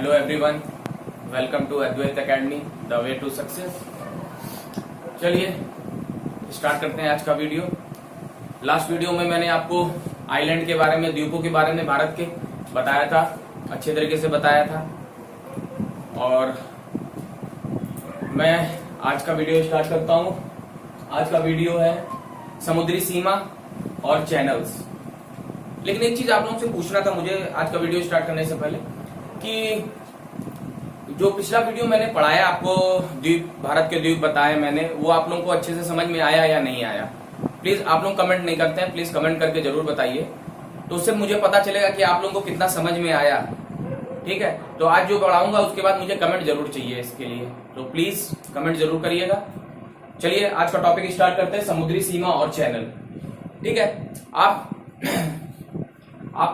Hello everyone, welcome to Advait academy the way to success. चलिए start करते हैं आज का वीडियो। लास्ट वीडियो में मैंने आपको आइलैंड के बारे में, द्वीपों के बारे में भारत के बताया था, अच्छे तरीके से बताया था। और मैं आज का वीडियो स्टार्ट करता हूं। आज का वीडियो है समुद्री सीमा और चैनल्स। लेकिन एक चीज आप लोगों से पूछना था मुझे आज का वीडियो स्टार्ट करने से पहले कि जो पिछला वीडियो मैंने पढ़ाया आपको, द्वीप, भारत के द्वीप बताए मैंने, वो आप लोगों को अच्छे से समझ में आया या नहीं आया। प्लीज आप लोग कमेंट नहीं करते हैं, प्लीज कमेंट करके जरूर बताइए, तो उससे मुझे पता चलेगा कि आप लोगों को कितना समझ में आया। ठीक है, तो आज जो पढ़ाऊंगा उसके बाद मुझे कमेंट जरूर चाहिए इसके लिए, तो प्लीज कमेंट जरूर करिएगा। चलिए आज का टॉपिक स्टार्ट करते हैं, समुद्री सीमा और चैनल। ठीक है, आप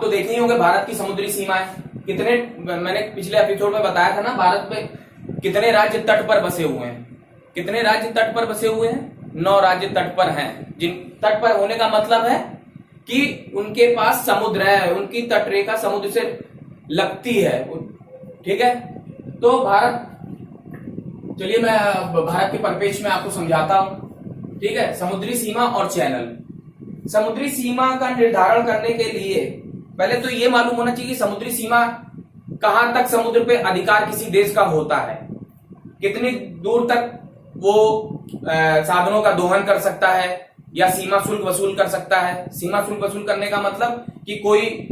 तो देखे ही होंगे भारत की समुद्री सीमाएं कितने, मैंने पिछले एपिसोड में बताया था ना, भारत में कितने राज्य तट पर बसे हुए हैं। कितने राज्य तट पर बसे हुए हैं? 9 राज्य तट पर हैं। जिन तट पर होने का मतलब है कि उनके पास समुद्र है, उनकी तट रेखा समुद्र से लगती है। ठीक है, तो भारत, चलिए मैं भारत के परिप्रेक्ष्य में आपको समझाता हूं। ठीक है, समुद्री सीमा और चैनल। समुद्री सीमा का निर्धारण करने के लिए पहले तो ये मालूम होना चाहिए कि समुद्री सीमा कहां तक समुद्र पे अधिकार किसी देश का होता है, कितनी दूर तक वो साधनों का दोहन कर सकता है या सीमा शुल्क वसूल कर सकता है। सीमा शुल्क वसूल करने का मतलब कि कोई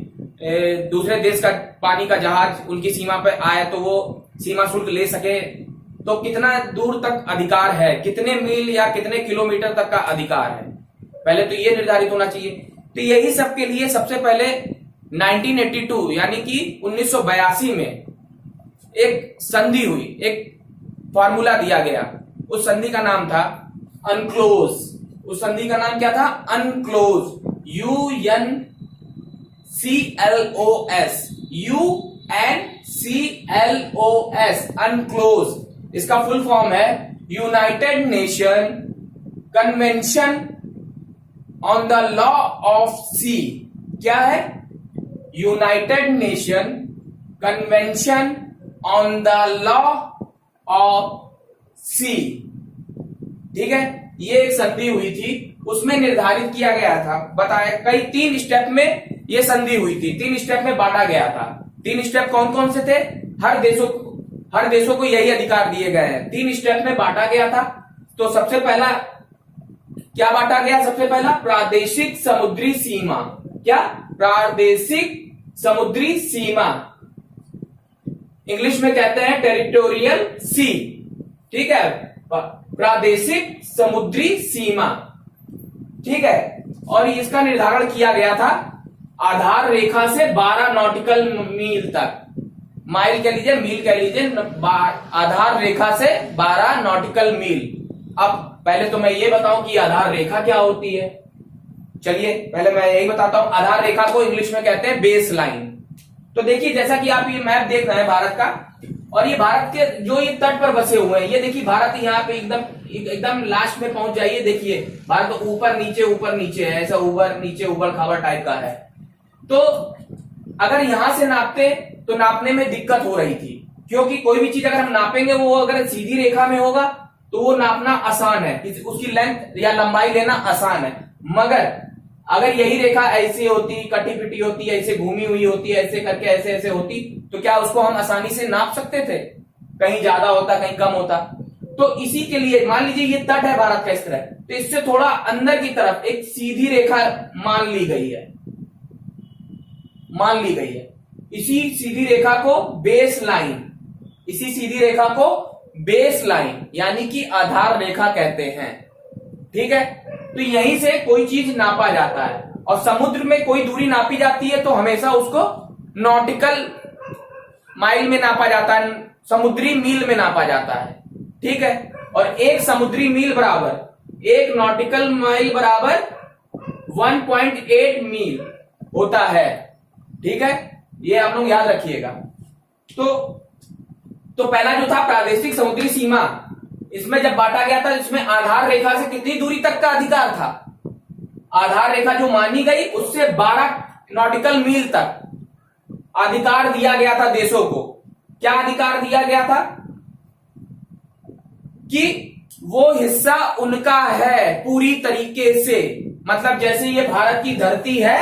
दूसरे देश का पानी का जहाज उनकी सीमा पे आए तो वो सीमा शुल्क ले सके, तो कितना दूर तक अधिकार है, कितने मील या कितने किलोमीटर तक का अधिकार है, पहले तो ये निर्धारित होना चाहिए। तो यही सब के लिए सबसे पहले 1982 यानी कि 1982 में एक संधि हुई, एक फॉर्मूला दिया गया। उस संधि का नाम था अनक्लोज। उस संधि का नाम क्या था? अनक्लोज। UNCLOS, unclose. इसका फुल फॉर्म है United nation convention on the law of सी। क्या है? United nation convention on the law of सी। ठीक है, ये एक संधि हुई थी, उसमें निर्धारित किया गया था, बताया कई 3 स्टेप में ये संधि हुई थी, 3 स्टेप में बांटा गया था। 3 स्टेप कौन कौन से थे? हर देशों को यही अधिकार दिए गए हैं। 3 स्टेप में बांटा गया था। तो सबसे पहला क्या बांटा गया? सबसे पहला प्रादेशिक समुद्री सीमा। क्या? प्रादेशिक समुद्री सीमा, इंग्लिश में कहते हैं टेरिटोरियल सी। ठीक है, प्रादेशिक समुद्री सीमा। ठीक है, और इसका निर्धारण किया गया था आधार रेखा से 12 नॉटिकल मील तक। माइल कह लीजिए, मील कह लीजिए, आधार रेखा से 12 नॉटिकल मील। अब पहले तो मैं ये बताऊं कि आधार रेखा क्या होती है। चलिए पहले मैं यही बताता हूं। आधार रेखा को इंग्लिश में कहते हैं बेस लाइन। तो देखिए, जैसा कि आप ये मैप देख रहे हैं भारत का, और ये भारत के जो ये तट पर बसे हुए हैं, ये देखिए भारत यहाँ पे एकदम लास्ट में पहुंच जाइए। देखिए भारत तो ऊपर नीचे है, ऐसा ऊपर नीचे ऊपर खाबर टाइप का है। तो अगर यहां से नापते तो नापने में दिक्कत हो रही थी, क्योंकि कोई भी चीज अगर हम नापेंगे वो अगर सीधी रेखा में होगा तो वो नापना आसान है, उसकी लेंथ या लंबाई लेना आसान है। मगर अगर यही रेखा ऐसी होती, कटी पिटी होती, ऐसे घूमी हुई होती, ऐसे करके ऐसे ऐसे होती, तो क्या उसको हम आसानी से नाप सकते थे? कहीं ज्यादा होता, कहीं कम होता। तो इसी के लिए मान लीजिए ये तट है भारत का इस तरह, तो इससे थोड़ा अंदर की तरफ एक सीधी रेखा मान ली गई है। इसी सीधी रेखा को बेस लाइन, यानी कि आधार रेखा कहते हैं। ठीक है, तो यहीं से कोई चीज नापा जाता है, और समुद्र में कोई दूरी नापी जाती है तो हमेशा उसको नॉटिकल माइल में नापा जाता है, समुद्री मील में नापा जाता है। ठीक है, और एक समुद्री मील बराबर, एक नॉटिकल माइल बराबर 1.8 मील होता है। ठीक है, ये आप लोग याद रखिएगा। तो पहला जो था प्रादेशिक समुद्री सीमा, इसमें जब बांटा गया था, इसमें आधार रेखा से कितनी दूरी तक का अधिकार था? आधार रेखा जो मानी गई उससे 12 नॉटिकल मील तक अधिकार दिया गया था देशों को। क्या अधिकार दिया गया था कि वो हिस्सा उनका है पूरी तरीके से। मतलब जैसे ये भारत की धरती है,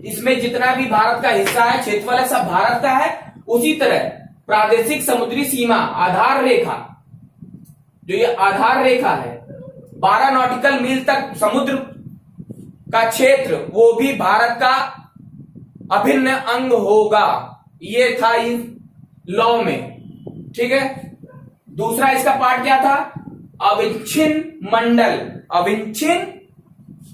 इसमें जितना भी भारत का हिस्सा है, क्षेत्रफल है, सब भारत का है। उसी तरह प्रादेशिक समुद्री सीमा, आधार रेखा, जो ये आधार रेखा है, 12 नॉटिकल मील तक समुद्र का क्षेत्र, वो भी भारत का अभिन्न अंग होगा। ये था इस लॉ में, ठीक है। दूसरा इसका पार्ट क्या था? अविच्छिन्न मंडल, अविच्छिन्न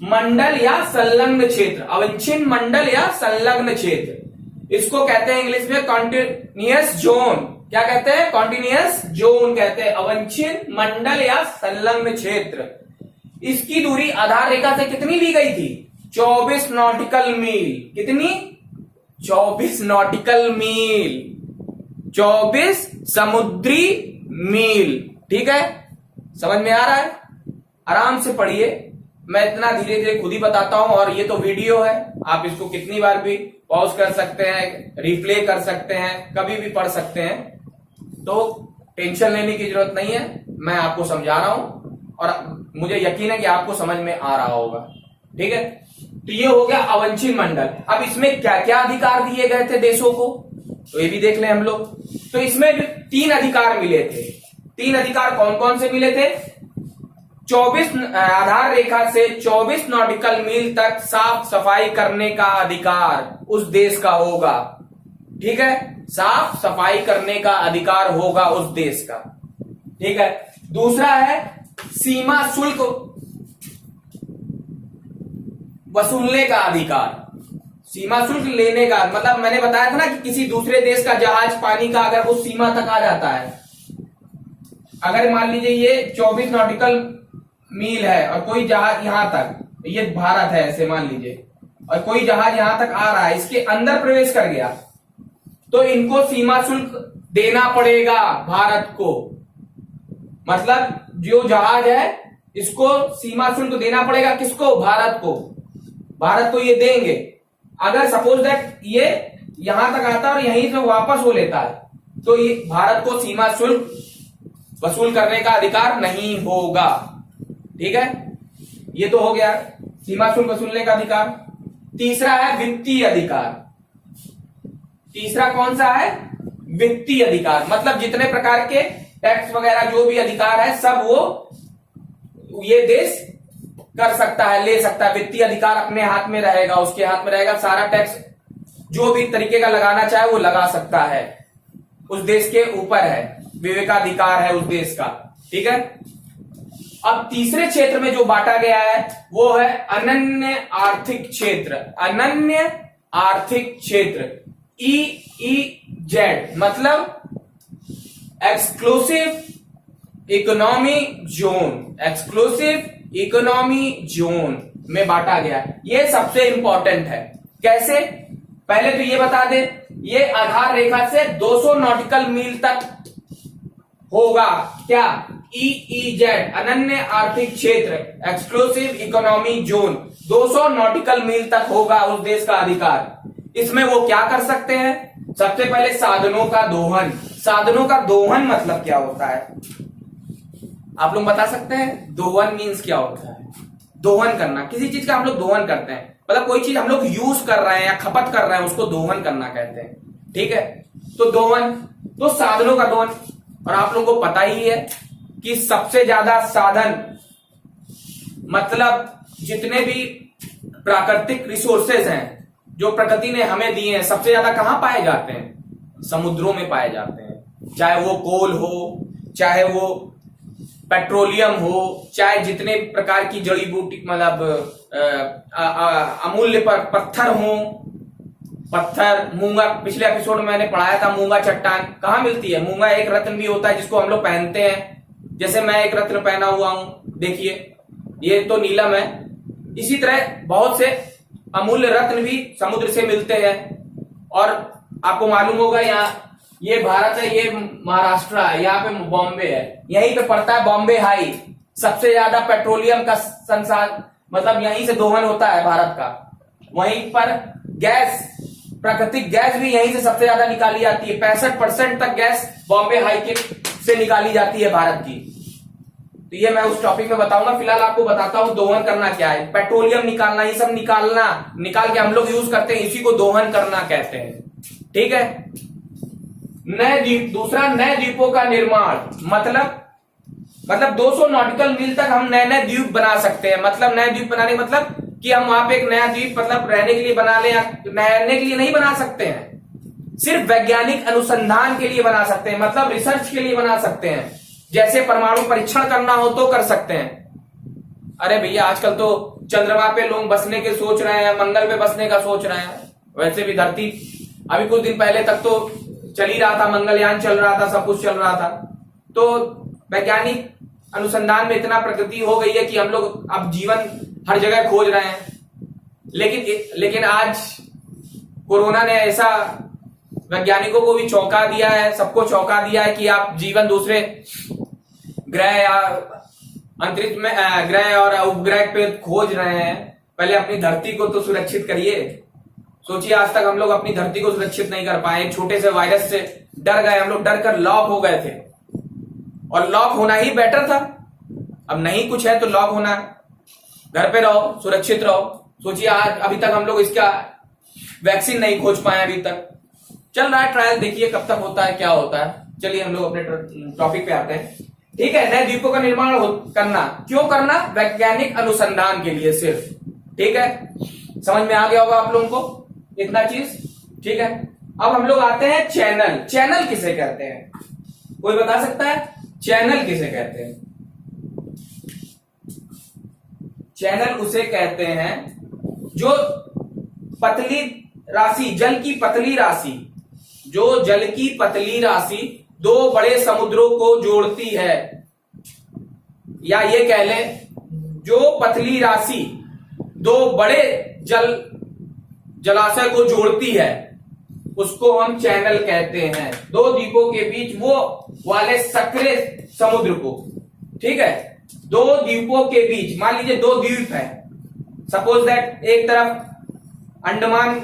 मंडल या संलग्न क्षेत्र, अविच्छिन्न मंडल या संलग्न क्षेत्र, इसको कहते हैं इंग्लिश में कॉन्टिन्यूअस जोन। क्या कहते हैं? कॉन्टिन्यूअस जोन कहते हैं, अविच्छिन्न मंडल या संलग्न क्षेत्र। इसकी दूरी आधार रेखा से कितनी ली गई थी? 24 नॉटिकल मील। कितनी? 24 नॉटिकल मील, 24 समुद्री मील। ठीक है, समझ में आ रहा है? आराम से पढ़िए, मैं इतना धीरे धीरे खुद ही बताता हूं। और ये तो वीडियो है, आप इसको कितनी बार भी पॉज कर सकते हैं, रिप्ले कर सकते हैं, कभी भी पढ़ सकते हैं, तो टेंशन लेने की जरूरत नहीं है। मैं आपको समझा रहा हूं और मुझे यकीन है कि आपको समझ में आ रहा होगा। ठीक है, तो ये हो गया अविच्छिन्न मंडल। अब इसमें क्या क्या अधिकार दिए गए थे देशों को, तो ये भी देख लें हम लोग। तो इसमें 3 अधिकार मिले थे। 3 अधिकार कौन कौन से मिले थे? 24 आधार रेखा से 24 नॉटिकल मील तक साफ सफाई करने का अधिकार उस देश का होगा। ठीक है, साफ सफाई करने का अधिकार होगा उस देश का। ठीक है, दूसरा है सीमा शुल्क वसूलने का अधिकार। सीमा शुल्क लेने का मतलब मैंने बताया था ना कि किसी दूसरे देश का जहाज पानी का अगर उस सीमा तक आ जाता है, अगर मान लीजिए ये 24 नॉटिकल मील है और कोई जहाज यहां तक, ये भारत है ऐसे मान लीजिए, और कोई जहाज यहां तक आ रहा है, इसके अंदर प्रवेश कर गया, तो इनको सीमा शुल्क देना पड़ेगा भारत को। मतलब जो जहाज है इसको सीमा शुल्क देना पड़ेगा। किसको? भारत को। भारत को ये देंगे। अगर सपोज दैट ये यहां तक आता है और यहीं से वापस हो लेता है, तो ये भारत को सीमा शुल्क वसूल करने का अधिकार नहीं होगा। ठीक है, ये तो हो गया सीमा शुल्क वसूलने का अधिकार। तीसरा है वित्तीय अधिकार। तीसरा कौन सा है? वित्तीय अधिकार। मतलब जितने प्रकार के टैक्स वगैरह जो भी अधिकार है सब वो ये देश कर सकता है, ले सकता है। वित्तीय अधिकार अपने हाथ में रहेगा, उसके हाथ में रहेगा। सारा टैक्स जो भी तरीके का लगाना चाहे वो लगा सकता है, उस देश के ऊपर है, विवेकाधिकार है उस देश का। ठीक है, अब तीसरे क्षेत्र में जो बांटा गया है वो है अनन्य आर्थिक क्षेत्र। अनन्य आर्थिक क्षेत्र, EEZ, मतलब exclusive economy zone. Exclusive economy zone में बांटा गया। ये सबसे इंपॉर्टेंट है। कैसे? पहले तो ये बता दे, ये आधार रेखा से 200 नॉटिकल मील तक होगा। क्या? EEZ, अनन्य आर्थिक क्षेत्र, एक्सक्लूसिव इकोनॉमी जोन, 200 नॉटिकल मील तक होगा उस देश का अधिकार। इसमें वो क्या कर सकते हैं? सबसे पहले साधनों का दोहन। साधनों का दोहन मतलब क्या होता है? आप लोग बता सकते हैं? दोहन मीन्स क्या होता है? दोहन करना, किसी चीज का हम लोग दोहन करते हैं, मतलब कोई चीज हम लोग यूज कर रहे हैं या खपत कर रहे हैं, उसको दोहन करना कहते हैं। ठीक है, तो दोहन, तो साधनों का दोहन। और आप लोगों को पता ही है कि सबसे ज्यादा साधन, मतलब जितने भी प्राकृतिक रिसोर्सेज हैं जो प्रकृति ने हमें दिए हैं, सबसे ज्यादा कहां पाए जाते हैं? समुद्रों में पाए जाते हैं। चाहे वो कोल हो, चाहे वो पेट्रोलियम हो, चाहे जितने प्रकार की जड़ी बूटी, मतलब अमूल्य पत्थर हो, पत्थर, मूंगा। पिछले एपिसोड में मैंने पढ़ाया था मूंगा चट्टान कहां मिलती है। मूंगा एक रत्न भी होता है जिसको हम लोग पहनते हैं। जैसे मैं एक रत्न पहना हुआ हूं, देखिए ये तो नीलम है। इसी तरह बहुत से अमूल्य रत्न भी समुद्र से मिलते हैं। और आपको मालूम होगा, यहाँ ये भारत है, ये महाराष्ट्र है, यहाँ पे बॉम्बे है, यहीं पे पड़ता है बॉम्बे हाई। सबसे ज्यादा पेट्रोलियम का संसाधन, मतलब यहीं से दोहन होता है भारत का। वहीं पर गैस प्राकृतिक गैस भी यहीं से सबसे ज्यादा निकाली जाती है। 65% तक गैस बॉम्बे हाई किट से निकाली जाती है भारत की। तो ये मैं उस टॉपिक में बताऊंगा। फिलहाल आपको बताता हूं दोहन करना क्या है। पेट्रोलियम निकालना, ये सब निकाल के हम लोग यूज करते हैं, इसी को दोहन करना कहते हैं। ठीक है। नए द्वीप, दूसरा नए द्वीपों का निर्माण, मतलब 200 नॉटिकल मील तक हम नए नए द्वीप बना सकते हैं। मतलब नए द्वीप बनाने मतलब कि हम वहां पे एक नया द्वीप मतलब रहने के लिए बना लें, या रहने के लिए नहीं बना सकते हैं, सिर्फ वैज्ञानिक अनुसंधान के लिए बना सकते हैं, मतलब रिसर्च के लिए बना सकते हैं। जैसे परमाणु परीक्षण करना हो तो कर सकते हैं। अरे भैया आजकल तो चंद्रमा पे लोग बसने के सोच रहे हैं, मंगल पे बसने का सोच रहे हैं। वैसे भी धरती अभी कुछ दिन पहले तक तो चल ही रहा था, मंगलयान चल रहा था, सब कुछ चल रहा था। तो वैज्ञानिक अनुसंधान में इतना प्रगति हो गई है कि हम लोग अब जीवन हर जगह खोज रहे हैं। लेकिन आज कोरोना ने ऐसा वैज्ञानिकों को भी चौंका दिया है, सबको चौंका दिया है कि आप जीवन दूसरे ग्रह या अंतरिक्ष में ग्रह और उपग्रह पे खोज रहे हैं। पहले अपनी धरती को तो सुरक्षित करिए। सोचिए आज तक हम लोग अपनी धरती को सुरक्षित नहीं कर पाए। एक छोटे से वायरस से डर गए, हम लोग डर कर लॉक हो गए थे, और लॉक होना ही बेटर था। अब नहीं कुछ है तो लॉक होना, घर पे रहो, सुरक्षित रहो। सोचिए आज अभी तक हम लोग इसका वैक्सीन नहीं खोज पाए, अभी तक चल रहा है ट्रायल, देखिए कब तक होता है, क्या होता है। चलिए हम लोग अपने टॉपिक पे आते हैं। ठीक है। नए द्वीपों का निर्माण करना, क्यों करना? वैज्ञानिक अनुसंधान के लिए सिर्फ। ठीक है, समझ में आ गया होगा आप लोगों को इतना चीज। ठीक है, अब हम लोग आते हैं चैनल। चैनल किसे कहते हैं, कोई बता सकता है? चैनल किसे कहते हैं? चैनल उसे कहते हैं जो पतली राशि, जल की पतली राशि, जो जल की पतली राशि दो बड़े समुद्रों को जोड़ती है, या ये कह लें जो पतली राशि दो बड़े जलाशय को जोड़ती है, उसको हम चैनल कहते हैं। दो द्वीपों के बीच वो वाले सक्रिय समुद्र को। ठीक है, दो द्वीपों के बीच, मान लीजिए दो द्वीप है, सपोज दैट एक तरफ अंडमान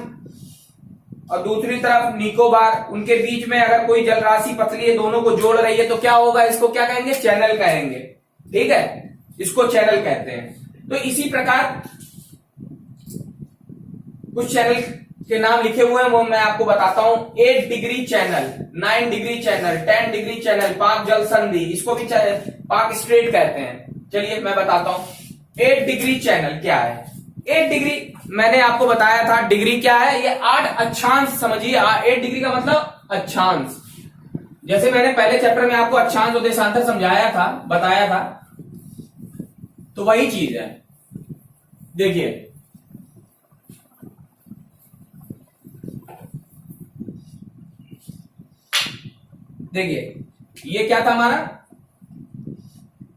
और दूसरी तरफ निकोबार, उनके बीच में अगर कोई जल राशि पतली है, दोनों को जोड़ रही है, तो क्या होगा? इसको क्या कहेंगे? चैनल कहेंगे। ठीक है, इसको चैनल कहते हैं। तो इसी प्रकार कुछ चैनल के नाम लिखे हुए हैं, वो मैं आपको बताता हूं। 8 degree channel, 9 degree channel, 10 degree channel, पाक जल संधि, इसको भी पाक स्ट्रेट कहते हैं। चलिए मैं बताता हूं 8 डिग्री चैनल क्या है। 8 डिग्री मैंने आपको बताया था, डिग्री क्या है? ये 8 अक्षांश समझिए। 8 डिग्री का मतलब अक्षांश। जैसे मैंने पहले चैप्टर में आपको अक्षांश और देशांतर समझाया था, बताया था, तो वही चीज है। देखिए ये क्या था हमारा?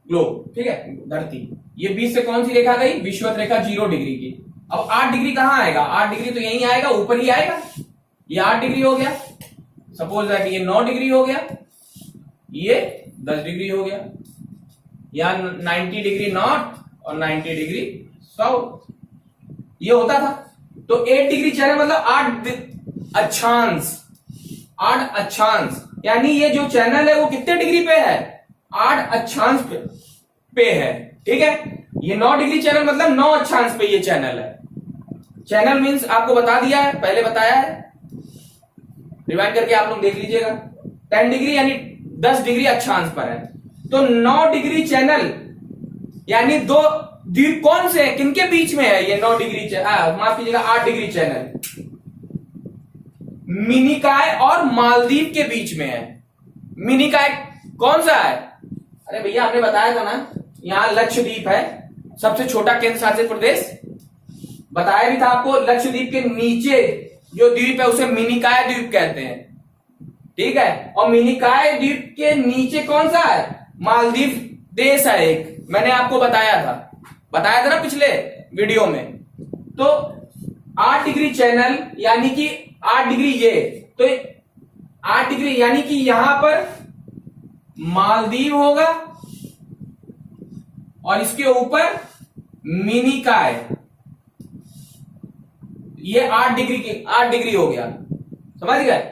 ग्लोब। ठीक है, धरती। ये बीच से कौन सी रेखा गई? विषुवत रेखा 0 डिग्री की। अब 8 डिग्री कहां आएगा? 8 डिग्री तो यहीं आएगा, ऊपर ही आएगा। ये 8 डिग्री हो गया। सपोज दैट ये 9 डिग्री हो गया, ये 10 डिग्री हो गया, या 90 डिग्री नॉर्थ और 90 डिग्री साउथ, ये होता था। तो 8 डिग्री चैनल मतलब 8 अक्षांश। 8 अक्षांश यानी ये जो चैनल है वो कितने डिग्री पे है? 8 अक्षांश पे है। ठीक है, ये 9 डिग्री चैनल मतलब 9 अक्षांश पे ये चैनल है। चैनल मीन्स आपको बता दिया है, पहले बताया है, रिवाइंड करके आप लोग देख लीजिएगा। 10 डिग्री यानी 10 डिग्री अक्षांश पर है। तो 9 डिग्री चैनल यानी दो द्वीप कौन से है, किनके बीच में है? ये 9 डिग्री माफ कीजिएगा 8 डिग्री चैनल मिनिकॉय और मालदीव के बीच में है। मिनिकॉय कौन सा है? अरे भैया हमने बताया था ना, यहां लक्षद्वीप है, सबसे छोटा केंद्र शासित प्रदेश। बताया भी था आपको, लक्षद्वीप के नीचे जो द्वीप है उसे मिनिकॉय द्वीप कहते हैं। ठीक है, और मिनिकॉय द्वीप के नीचे कौन सा है? मालदीव देश है एक, मैंने आपको बताया था ना पिछले वीडियो में। तो 8 डिग्री चैनल यानी कि 8 डिग्री ये, तो 8 डिग्री यानी कि यहां पर मालदीव होगा और इसके ऊपर मिनिकॉय, ये 8 डिग्री हो गया, समझ गए।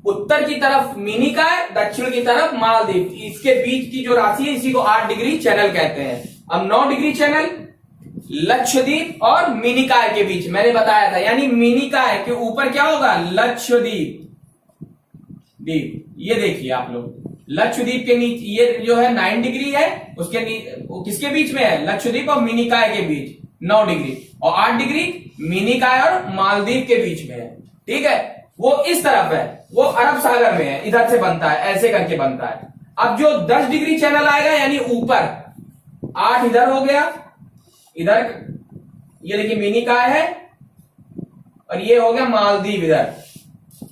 उत्तर की तरफ मिनिकॉय, दक्षिण की तरफ मालदीव, इसके बीच की जो राशि है इसी को 8 डिग्री चैनल कहते हैं। अब 9 डिग्री चैनल लक्षद्वीप और मिनिकॉय के बीच मैंने बताया था, यानी मिनिकॉय के ऊपर क्या होगा, लक्षद्वीप द्वीप। ये देखिए आप लोग, लक्षद्वीप के नीचे ये जो है 9 डिग्री है, उसके किसके बीच में है, लक्षद्वीप और मिनिकॉय के बीच 9 डिग्री, और 8 डिग्री मिनिकॉय और मालदीव के बीच में है। ठीक है, वो इस तरफ है, वो अरब सागर में है, इधर से बनता है, ऐसे करके बनता है। अब जो 10 डिग्री चैनल आएगा, यानी ऊपर 8 इधर हो गया, इधर ये देखिए मिनिकॉय है, और ये हो गया मालदीव इधर।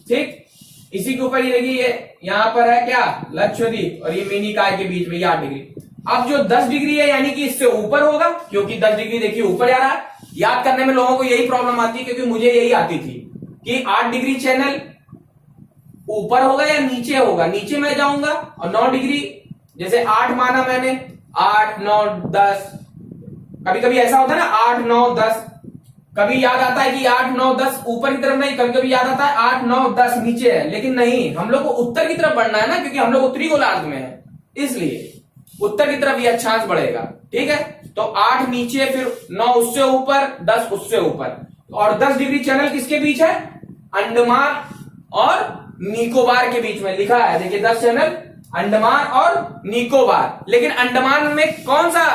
ठीक, इसी के ऊपर ये देखिए ये यहां पर है क्या, लक्षद्वीप, और ये मिनिकॉय के बीच में 8 डिग्री। अब जो 10 डिग्री है, यानी कि इससे ऊपर होगा, क्योंकि 10 डिग्री देखिए ऊपर जा रहा है। याद करने में लोगों को यही प्रॉब्लम आती है, क्योंकि मुझे यही आती थी कि 8 डिग्री चैनल ऊपर होगा या नीचे होगा, नीचे मैं जाऊंगा, और 9 डिग्री जैसे 8 माना मैंने, 8 9 10, कभी कभी ऐसा होता है ना 8 9 10, कभी याद आता है कि 8 9 10 ऊपर की तरफ नहीं, कभी कभी याद आता है 8 9 10 नीचे है, लेकिन नहीं, हम लोग को उत्तर की तरफ बढ़ना है ना, क्योंकि हम लोग उत्तरी गोलार्ध में है, इसलिए उत्तर की तरफ ये अक्षांश बढ़ेगा। ठीक है, तो 8 नीचे, फिर 9 उससे ऊपर, 10 उससे ऊपर, और 10 डिग्री चैनल किसके बीच है, अंडमान और निकोबार के बीच में लिखा है, देखिए 10 चैनल अंडमान और निकोबार। लेकिन अंडमान में कौन सा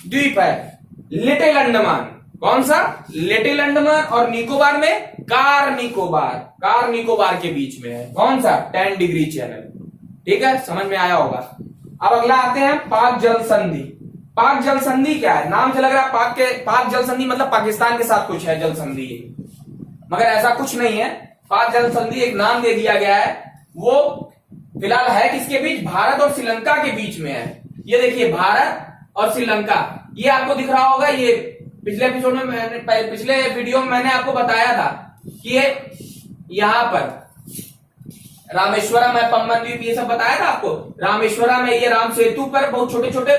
द्वीप है, लिटिल अंडमान, कौन सा, लिटिल अंडमान, और निकोबार में कार निकोबार, कार निकोबार के बीच में है कौन सा, 10 डिग्री चैनल। ठीक है, समझ में आया होगा। अब अगला आते हैं पाक जल संधि। पाक जल संधि क्या है, नाम से लग रहा है पाक जल संधि मतलब पाकिस्तान के साथ कुछ है जल संधि, मगर ऐसा कुछ नहीं है। पाक जल संधि एक नाम दे दिया गया है, वो फिलहाल है किसके बीच, भारत और श्रीलंका के बीच में है। ये देखिए भारत और श्रीलंका, ये आपको दिख रहा होगा, ये पिछले एपिसोड में मैंने, पिछले वीडियो में मैंने आपको बताया था कि ये यहां पर रामेश्वरम है, पम्बन द्वीप, ये सब बताया था आपको। रामेश्वरम है, ये राम सेतु पर बहुत छोटे छोटे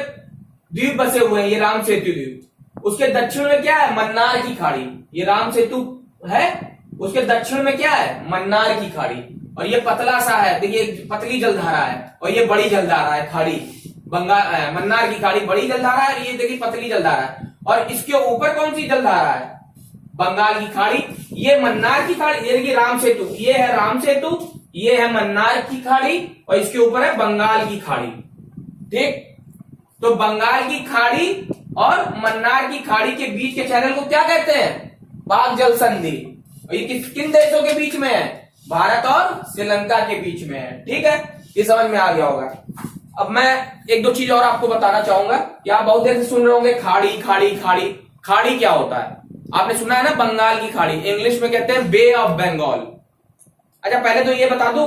द्वीप बसे हुए हैं, ये राम सेतु द्वीप। उसके दक्षिण में क्या है, मन्नार की खाड़ी, ये राम सेतु है, उसके दक्षिण में क्या है, मन्नार की खाड़ी, और ये पतला सा है, देखिए पतली जलधारा है, और ये बड़ी जलधारा है खाड़ी, बंगाल मन्नार की खाड़ी बड़ी जलधारा है, ये देखिए पतली जलधारा है, और इसके ऊपर कौन सी जलधारा है, बंगाल की खाड़ी, ये मन्नार की खाड़ी, ये देखिए राम सेतु, ये है राम सेतु, ये है मन्नार की खाड़ी, और इसके ऊपर है बंगाल की खाड़ी। ठीक, तो बंगाल की खाड़ी और मन्नार की खाड़ी के बीच के चैनल को क्या कहते हैं, पाक जल संधि। और ये किन देशों के बीच में है, भारत और श्रीलंका के बीच में है। ठीक है, ये समझ में आ गया होगा। अब मैं एक दो चीज और आपको बताना चाहूंगा कि आप बहुत देर से सुन रहे होंगे खाड़ी खाड़ी खाड़ी। खाड़ी क्या होता है, आपने सुना है ना, बंगाल की खाड़ी, इंग्लिश में कहते हैं बे ऑफ बंगाल। अच्छा, पहले तो ये बता दूं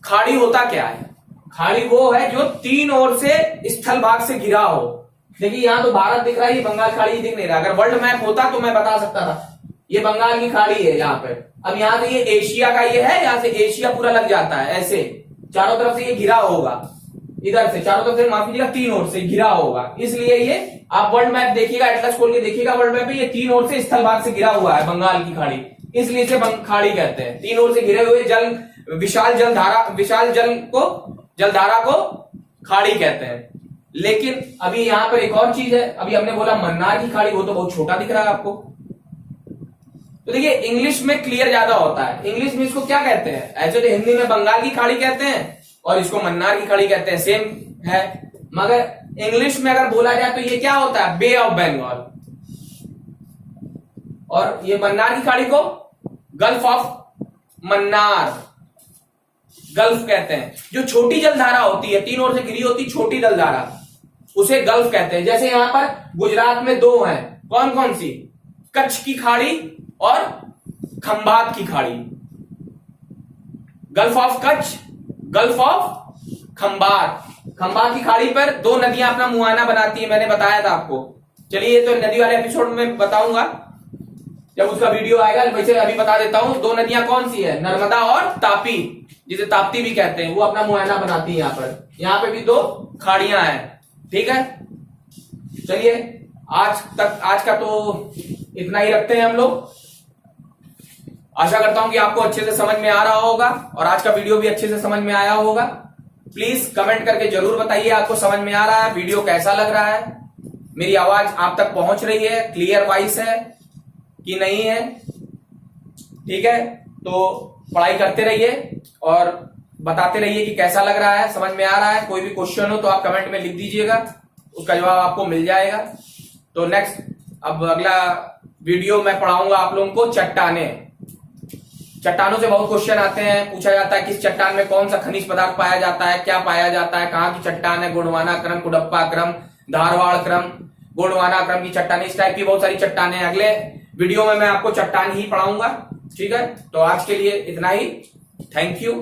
खाड़ी होता क्या है। खाड़ी वो है जो 3 ओर से स्थल भाग से घिरा हो। देखिए यहां तो भारत दिख रहा है, ये बंगाल खाड़ी दिख नहीं रहा। अगर वर्ल्ड मैप होता तो मैं बता सकता था, ये बंगाल की खाड़ी है यहाँ पे। अब यहां से ये एशिया का ये है, यहां से एशिया पूरा लग जाता है, ऐसे चारों तरफ से ये घिरा होगा, इधर से चारों तरफ से, माफ कीजिएगा, 3 ओर से घिरा होगा। इसलिए ये आप वर्ल्ड मैप देखिएगा, एटलस खोल के देखिएगा वर्ल्ड मैप में, ये 3 ओर से स्थल भाग से घिरा हुआ है बंगाल की खाड़ी, इसलिए इसे खाड़ी कहते हैं। 3 ओर से घिरे हुए जल, विशाल जलधारा को खाड़ी कहते हैं। लेकिन अभी यहां पर एक और चीज है, अभी हमने बोला मन्नार की खाड़ी, वो तो बहुत छोटा दिख रहा है आपको। तो देखिए इंग्लिश में क्लियर ज्यादा होता है, इंग्लिश में इसको क्या कहते हैं, ऐसे तो हिंदी में बंगाल की खाड़ी कहते हैं और इसको मन्नार की खाड़ी कहते हैं, सेम है, मगर इंग्लिश में अगर बोला जाए तो ये क्या होता है, बे ऑफ बंगाल, और ये मन्नार की खाड़ी को गल्फ ऑफ मन्नार, गल्फ कहते हैं। जो छोटी जलधारा होती है, 3 ओर से घिरी होती छोटी जलधारा, उसे गल्फ कहते हैं। जैसे यहां पर गुजरात में 2 हैं, कौन कौन सी, कच्छ की खाड़ी और खंभात की खाड़ी, gulf of Kutch, gulf of Khambhat. Khambhat की खाड़ी पर 2 नदियां अपना मुआयना बनाती है, मैंने बताया था आपको। चलिए, तो नदी वाले एपिसोड में बताऊंगा जब उसका वीडियो आएगा, वैसे अभी बता देता हूं 2 नदियां कौन सी है, नर्मदा और तापी, जिसे ताप्ती भी कहते हैं, वो अपना मुआयना बनाती है यहाँ पे भी 2 खाड़ियां हैं। ठीक है, चलिए आज का तो इतना ही रखते हैं हम लोग। आशा करता हूं कि आपको अच्छे से समझ में आ रहा होगा और आज का वीडियो भी अच्छे से समझ में आया होगा। प्लीज कमेंट करके जरूर बताइए आपको समझ में आ रहा है, वीडियो कैसा लग रहा है, मेरी आवाज आप तक पहुंच रही है, क्लियर वॉइस है कि नहीं है। ठीक है, तो पढ़ाई करते रहिए और बताते रहिए कि कैसा लग रहा है, समझ में आ रहा है। कोई भी क्वेश्चन हो तो आप कमेंट में लिख दीजिएगा, उसका जवाब आपको मिल जाएगा। तो नेक्स्ट अब अगला वीडियो मैं पढ़ाऊंगा आप लोगों को चट्टाने। चट्टानों से बहुत क्वेश्चन आते हैं, पूछा जाता है किस चट्टान में कौन सा खनिज पदार्थ पाया जाता है, क्या पाया जाता है, कहाँ की चट्टान है, गोंडवाना क्रम, कुडप्पा क्रम, धारवाड़ क्रम, गोंडवाना क्रम की चट्टान, इस टाइप की बहुत सारी चट्टानें। अगले वीडियो में मैं आपको चट्टान ही पढ़ाऊंगा। ठीक है, तो आज के लिए इतना ही। Thank you.